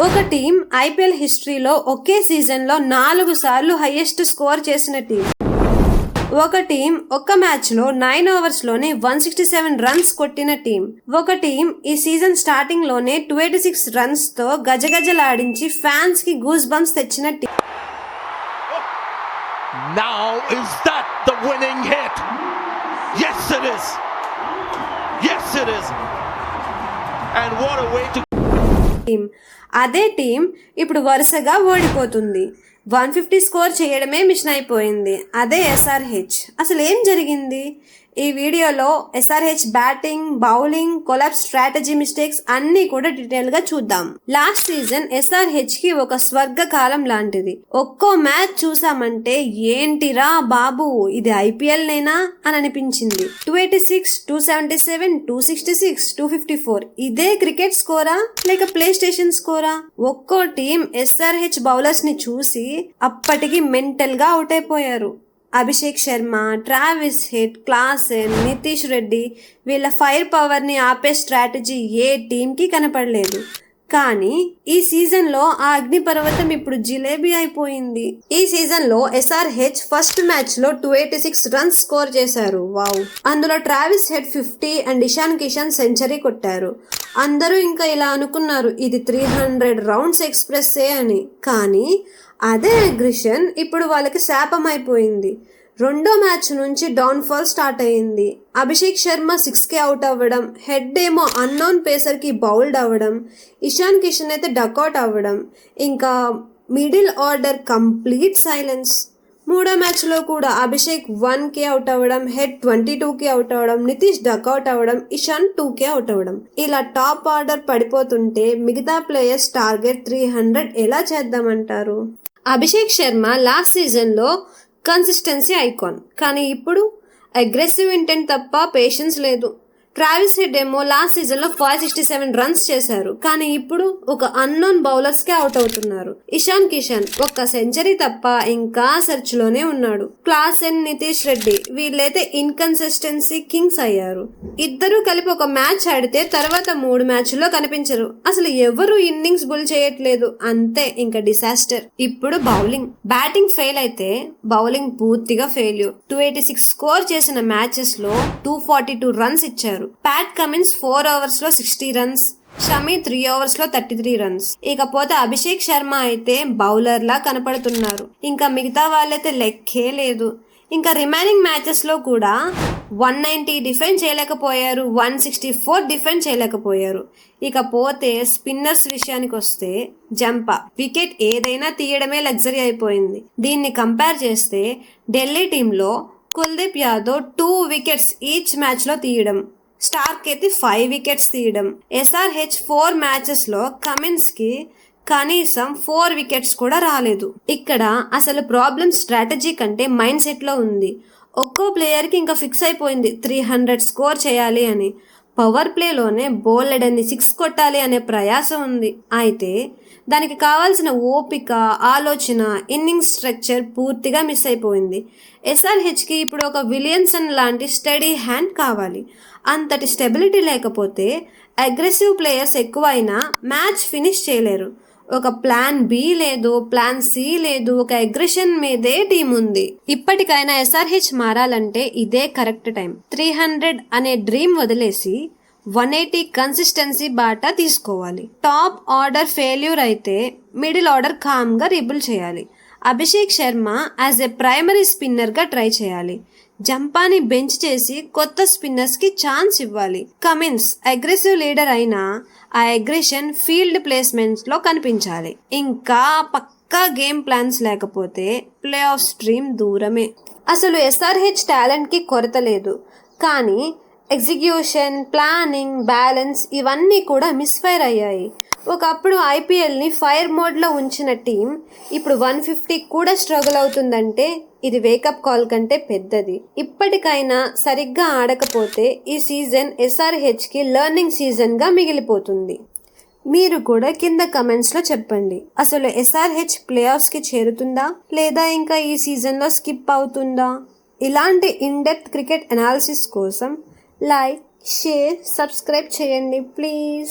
ఒక team IPL హిస్టరీలో ఒకే సీజన్లో 4 సార్లు హైయెస్ట్ స్కోర్ చేసిన టీం. ఒక టీం ఒక్క మ్యాచ్లో 9 ఓవర్స్లోనే 167 రన్స్ కొట్టిన టీం. ఒక టీం ఈ సీజన్ స్టార్టింగ్లోనే 286 రన్స్తో గజగజలాడించి ఫ్యాన్స్కి గూస్ బంప్స్ తెచ్చిన team. Now is that the winning hit? Yes it is. Yes it is. And what a way to అదే టీం ఇప్పుడు వరుసగా ఓడిపోతుంది. 150 స్కోర్ చేయడమే మిషన్ అయిపోయింది. అదే ఎస్ఆర్హెచ్. అసలు ఏం జరిగింది? ఈ వీడియోలో SRH batting, bowling, collapse strategy mistakes అన్నీ కూడా డీటెయిల్గా చూద్దాం. లాస్ట్ సీజన్ ఎస్ఆర్హెచ్ కి ఒక స్వర్గకాలం లాంటిది. ఒక్కో మ్యాచ్ చూసామంటే ఏంటిరా బాబు ఇది ఐపీఎల్ నేనా అని అనిపించింది. 286, 277, 266, 254 ఇదే క్రికెట్ స్కోరా లేక ప్లే స్టేషన్ స్కోరా? ఒక్కో టీం ఎస్ఆర్హెచ్ బౌలర్స్ ని చూసి అప్పటికి మెంటల్ గా అవుట్ అయిపోయారు. Abhishek Sharma, Travis head, Klaasen, Nitish Reddy వీళ్ళ ఫైర్ పవర్ని ఆపే స్ట్రాటజీ ఏ టీంకి కనపడలేదు. కానీ ఈ సీజన్లో ఆ అగ్నిపర్వతం ఇప్పుడు జిలేబీ అయిపోయింది. ఈ సీజన్లో ఎస్ఆర్హెచ్ ఫస్ట్ మ్యాచ్లో 286 రన్స్ స్కోర్ చేశారు. వావ్! అందులో Travis head 50 and Ishan Kishan century కొట్టారు. అందరూ ఇంకా ఇలా అనుకున్నారు ఇది 300 రౌండ్స్ ఎక్స్ప్రెస్సే అని. కానీ అదే అగ్రెషన్ ఇప్పుడు వాళ్ళకి శాపం అయిపోయింది. రెండో మ్యాచ్ నుంచి డౌన్ఫాల్ స్టార్ట్ అయ్యింది. అభిషేక్ శర్మ 6కి అవుట్ అవ్వడం, హెడ్ ఏమో అన్నోన్ పేసర్కి బౌల్డ్ అవ్వడం, ఇషాన్ కిషన్ అయితే డక్అవుట్ అవ్వడం, ఇంకా మిడిల్ ఆర్డర్ కంప్లీట్ సైలెన్స్. మూడో మ్యాచ్లో కూడా అభిషేక్ 1కి అవుట్ అవ్వడం, హెడ్ 22కి అవుట్ అవ్వడం, నితీష్ డక్అవుట్ అవ్వడం, ఇషాన్ 2కి అవుట్ అవ్వడం. ఇలా టాప్ ఆర్డర్ పడిపోతుంటే మిగతా ప్లేయర్స్ టార్గెట్ 300 ఎలా చేద్దామంటారు? అభిషేక్ శర్మ లాస్ట్ సీజన్లో కన్సిస్టెన్సీ ఐకాన్, కానీ ఇప్పుడు అగ్రెసివ్ ఇంటెంట్ తప్ప పేషెన్స్ లేదు. ట్రావిస్ హెడ్ ఏమో లాస్ట్ సీజన్లో 567 రన్స్ చేశారు, కానీ ఇప్పుడు ఒక అన్నోన్ బౌలర్స్కే అవుట్ అవుతున్నారు. ఇషాన్ కిషన్ ఒక్క సెంచరీ తప్ప ఇంకా సెర్చ్లోనే ఉన్నాడు. క్లాసెన్, నితీష్ రెడ్డి వీళ్ళైతే ఇన్కన్సిస్టెన్సీ కింగ్స్ అయ్యారు. ఇద్దరూ కలిపి ఒక మ్యాచ్ ఆడితే తర్వాత 3 మ్యాచ్ల్లో కనిపించరు. అసలు ఎవరు ఇన్నింగ్స్ బుల్ చేయట్లేదు. అంతే ఇంకా డిసాస్టర్. ఇప్పుడు బ్యాటింగ్ ఫెయిల్ అయితే బౌలింగ్ పూర్తిగా ఫెయిల్యూర్. 286 స్కోర్ చేసిన మ్యాచెస్ లో 242 రన్స్ ఇచ్చారు. ప్యాట్ కమిన్స్ 4 ఓవర్స్ లో 60 రన్స్, షమి 3 ఓవర్స్ లో 33 రన్స్. ఇకపోతే అభిషేక్ శర్మ అయితే బౌలర్ లా కనపడుతున్నారు. ఇంకా మిగతా వాళ్ళైతే లెక్కే లేదు. ఇంకా రిమైనింగ్ మ్యాచెస్ లో కూడా 190 డిఫెండ్ చేయలేకపోయారు, 164 డిఫెండ్ చేయలేకపోయారు. ఇకపోతే స్పిన్నర్స్ విషయానికి వస్తే జంపా వికెట్ ఏదైనా తీయడమే లగ్జరీ అయిపోయింది. దీన్ని కంపేర్ చేస్తే ఢిల్లీ టీంలో Kuldeep Yadav 2 wickets each match లో తీయడం, స్టార్క్ అయితే 5 వికెట్స్ తీయడం, ఎస్ఆర్హెచ్ 4 మ్యాచెస్ లో కమిన్స్ కి కనీసం 4 వికెట్స్ కూడా రాలేదు. ఇక్కడ అసలు ప్రాబ్లం స్ట్రాటజీ కంటే మైండ్ సెట్ లో ఉంది. ఒక్కో ప్లేయర్కి ఇంకా ఫిక్స్ అయిపోయింది 300 స్కోర్ చేయాలి అని. పవర్ ప్లేలోనే బౌల్డ్ అని 6 కొట్టాలి అనే ప్రయాసం ఉంది. అయితే దానికి కావాల్సిన ఓపిక, ఆలోచన, ఇన్నింగ్స్ స్ట్రక్చర్ పూర్తిగా మిస్ అయిపోయింది. ఎస్ఆర్హెచ్కి ఇప్పుడు ఒక విలియన్సన్ లాంటి స్టడీ హ్యాండ్ కావాలి. అంతటి స్టెబిలిటీ లేకపోతే అగ్రెసివ్ ప్లేయర్స్ ఎక్కువైనా మ్యాచ్ ఫినిష్ చేయలేరు. ఒక ప్లాన్ బి లేదు, ప్లాన్ సి లేదు, ఒక అగ్రెషన్ మీదే టీం ఉంది. ఇప్పటికైనా ఎస్ఆర్హెచ్ మారాలంటే ఇదే కరెక్ట్ టైం. 300 అనే డ్రీమ్ వదిలేసి 180 కన్సిస్టెన్సీ బాట తీసుకోవాలి. టాప్ ఆర్డర్ ఫెయిల్యూర్ అయితే మిడిల్ ఆర్డర్ కామ్గా రీబిల్డ్ చేయాలి. Abhishek Sharma as a primary స్పిన్నర్గా ట్రై చేయాలి. జంపాని బెంచ్ చేసి కొత్త స్పిన్నర్స్కి ఛాన్స్ ఇవ్వాలి. కమిన్స్ అగ్రెసివ్ లీడర్ అయినా ఆ అగ్రెషన్ ఫీల్డ్ ప్లేస్మెంట్స్లో కనిపించాలి. ఇంకా పక్కా గేమ్ ప్లాన్స్ లేకపోతే ప్లే ఆఫ్ స్ట్రీమ్ దూరమే. అసలు ఎస్ఆర్హెచ్ టాలెంట్కి కొరత లేదు, కానీ ఎగ్జిక్యూషన్, ప్లానింగ్, బ్యాలెన్స్ ఇవన్నీ కూడా మిస్ఫైర్ అయ్యాయి. ఒకప్పుడు ఐపీఎల్ని ఫైర్ మోడ్లో ఉంచిన టీం ఇప్పుడు 150 కూడా స్ట్రగుల్ అవుతుందంటే ఇది వేకప్ కాల్ కంటే పెద్దది. ఇప్పటికైనా సరిగ్గా ఆడకపోతే ఈ సీజన్ ఎస్ఆర్హెచ్కి లెర్నింగ్ సీజన్గా మిగిలిపోతుంది. మీరు కూడా కింద కమెంట్స్లో చెప్పండి, అసలు ఎస్ఆర్హెచ్ ప్లే ఆఫ్స్కి చేరుతుందా లేదా ఇంకా ఈ సీజన్లో స్కిప్ అవుతుందా? ఇలాంటి ఇన్డెప్త్ క్రికెట్ అనాలిసిస్ కోసం లైక్, షేర్, సబ్స్క్రైబ్ చేయండి ప్లీజ్.